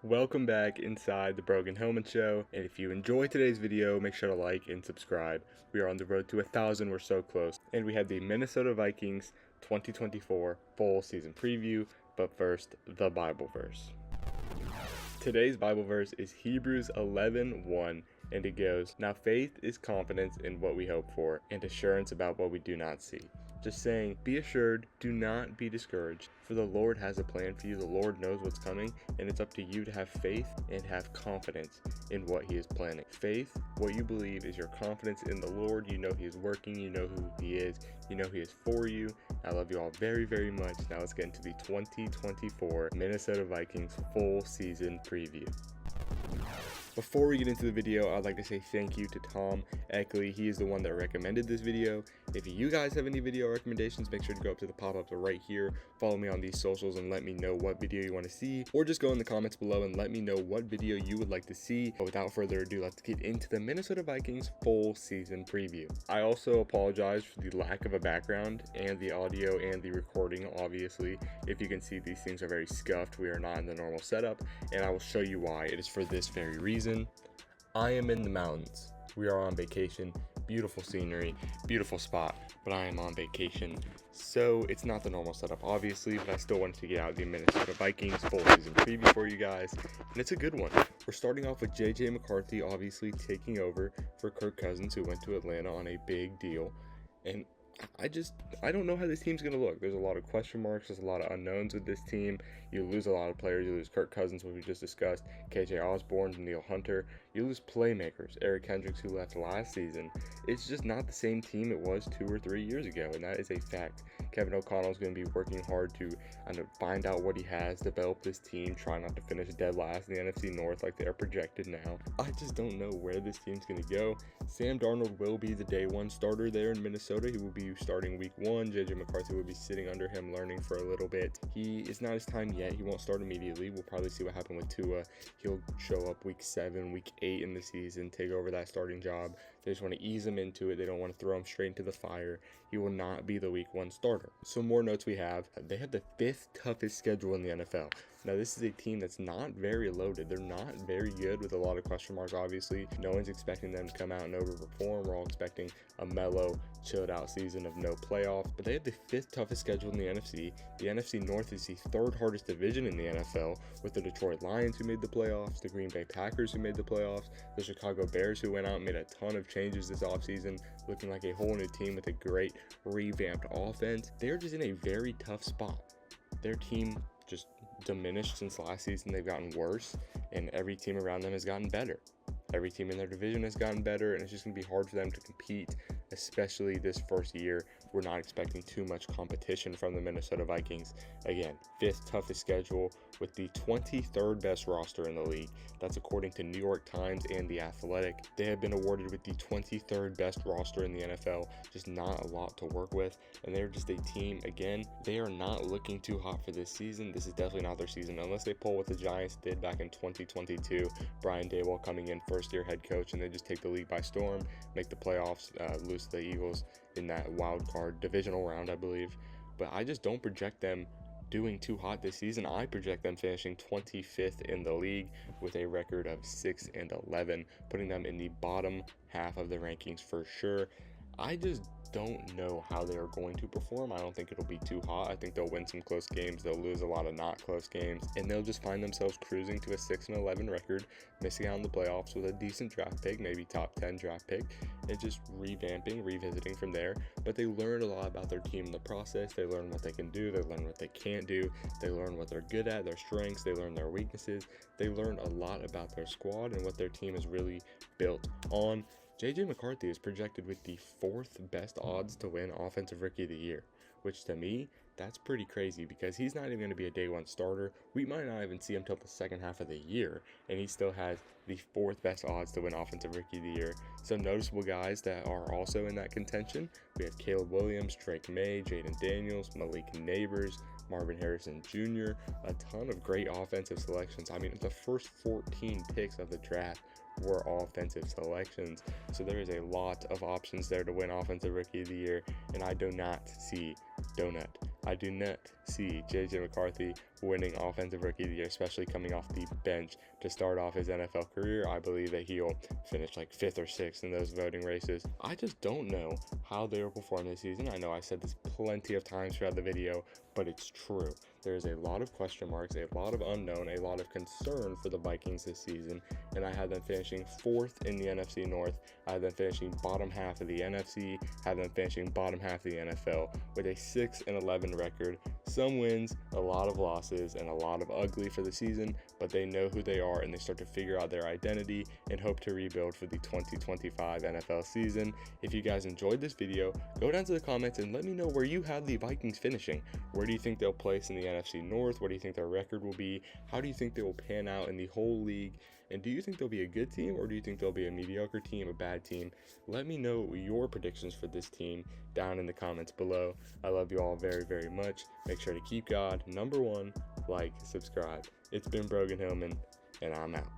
Welcome back inside the Brogan HILLMAN Show, and if you enjoyed today's video, make sure to like and subscribe. We are on the road to 1,000, we're so close. And we have the Minnesota Vikings 2024 full season preview, but first, the Bible verse. Today's Bible verse is Hebrews 11:1, and it goes, "Now faith is confidence in what we hope for, and assurance about what we do not see." Just saying, be assured, do not be discouraged, for the Lord has a plan for you. The Lord knows what's coming, and it's up to you to have faith and have confidence in what He is planning. Faith, what you believe, is your confidence in the Lord. You know He is working, you know who He is, you know He is for you. I love you all very, very much. Now let's get into the 2024 Minnesota Vikings full season preview. Before we get into the video, I'd like to say thank you to Tom Eckley. He is the one that recommended this video. If you guys have any video recommendations, make sure to go up to the pop-ups right here. Follow me on these socials and let me know what video you want to see, or just go in the comments below and let me know what video you would like to see. But without further ado, let's get into the Minnesota Vikings full season preview. I also apologize for the lack of a background and the audio and the recording, obviously. If you can see, these things are very scuffed. We are not in the normal setup, and I will show you why. It is for this very reason. I am in the mountains. We are on vacation. Beautiful scenery, beautiful spot, but I am on vacation, so it's not the normal setup, obviously, but I still wanted to get out the Minnesota Vikings full season preview for you guys, and it's a good one. We're starting off with J.J. McCarthy, obviously taking over for Kirk Cousins, who went to Atlanta on a big deal, and I don't know how this team's going to look. There's a lot of question marks. There's a lot of unknowns with this team. You lose a lot of players. You lose Kirk Cousins, what we just discussed, KJ Osborne, Neil Hunter. You lose playmakers, Eric Kendricks, who left last season. It's just not the same team it was 2 or 3 years ago, and that is a fact. Kevin O'Connell is going to be working hard to find out what he has, develop this team, try not to finish dead last in the NFC North like they are projected now. I just don't know where this team's going to go. Sam Darnold will be the day one starter there in Minnesota. He will be starting week 1. J.J. McCarthy will be sitting under him, learning for a little bit. It's not his time yet. He won't start immediately. We'll probably see what happened with Tua. He'll show up week 7, week 8 in the season, take over that starting job. They just want to ease him into it. They don't want to throw him straight into the fire. He will not be the week 1 starter. So more notes we have. They have the 5th toughest schedule in the NFL. Now, this is a team that's not very loaded. They're not very good, with a lot of question marks, obviously. No one's expecting them to come out and overperform. We're all expecting a mellow, chilled out season of no playoffs. But they have the 5th toughest schedule in the NFC. The NFC North is the 3rd hardest division in the NFL, with the Detroit Lions, who made the playoffs, the Green Bay Packers, who made the playoffs, the Chicago Bears, who went out and made a ton of changes this offseason, looking like a whole new team with a great revamped offense. They're just in a very tough spot. Their team just diminished since last season. They've gotten worse, and every team around them has gotten better. Every team in their division has gotten better, and it's just going to be hard for them to compete, especially this first year. We're not expecting too much competition from the Minnesota Vikings. Again, 5th toughest schedule with the 23rd best roster in the league. That's according to New York Times and The Athletic. They have been awarded with the 23rd best roster in the NFL. Just not a lot to work with, and they're just a team, again, they are not looking too hot for this season. This is definitely not their season, unless they pull what the Giants did back in 2022. Brian Daboll coming in first-year head coach, and they just take the league by storm, make the playoffs, lose to the Eagles in that wild card divisional round, I believe. But I just don't project them doing too hot this season. I project them finishing 25th in the league with a record of 6-11, putting them in the bottom half of the rankings for sure. I just don't know how they are going to perform. I don't think it'll be too hot. I think they'll win some close games. They'll lose a lot of not close games, and they'll just find themselves cruising to a 6-11 record, missing out on the playoffs with a decent draft pick, maybe top 10 draft pick, and just revamping, revisiting from there. But they learn a lot about their team in the process. They learn what they can do. They learn what they can't do. They learn what they're good at, their strengths. They learn their weaknesses. They learn a lot about their squad and what their team is really built on. J.J. McCarthy is projected with the 4th best odds to win Offensive Rookie of the Year, which to me, that's pretty crazy, because he's not even going to be a day 1 starter. We might not even see him till the second half of the year, and he still has the 4th best odds to win Offensive Rookie of the Year. Some noticeable guys that are also in that contention: we have Caleb Williams, Drake May, Jaden Daniels, Malik Neighbors, Marvin Harrison Jr., a ton of great offensive selections. I mean, the first 14 picks of the draft were offensive selections, so there is a lot of options there to win Offensive Rookie of the Year, and I do not see J.J. McCarthy winning Offensive Rookie of the Year, especially coming off the bench to start off his NFL career. I believe that he'll finish like 5th or 6th in those voting races. I just don't know how they will perform this season. I know I said this plenty of times throughout the video, but it's true. There's a lot of question marks, a lot of unknown, a lot of concern for the Vikings this season, and I had them finishing 4th in the NFC North. I had them finishing bottom half of the NFC, had them finishing bottom half of the NFL with a 6-11 record. Some wins, a lot of losses, and a lot of ugly for the season, but they know who they are and they start to figure out their identity and hope to rebuild for the 2025 NFL season. If you guys enjoyed this video, go down to the comments and let me know where you have the Vikings finishing. Where do you think they'll place in the NFC North? What do you think their record will be? How do you think they will pan out in the whole league? And do you think they'll be a good team, or do you think they'll be a mediocre team, a bad team? Let me know your predictions for this team down in the comments below. I love you all very, very much. Make sure to keep God number one, like, subscribe. It's been Brogan Hillman, and I'm out.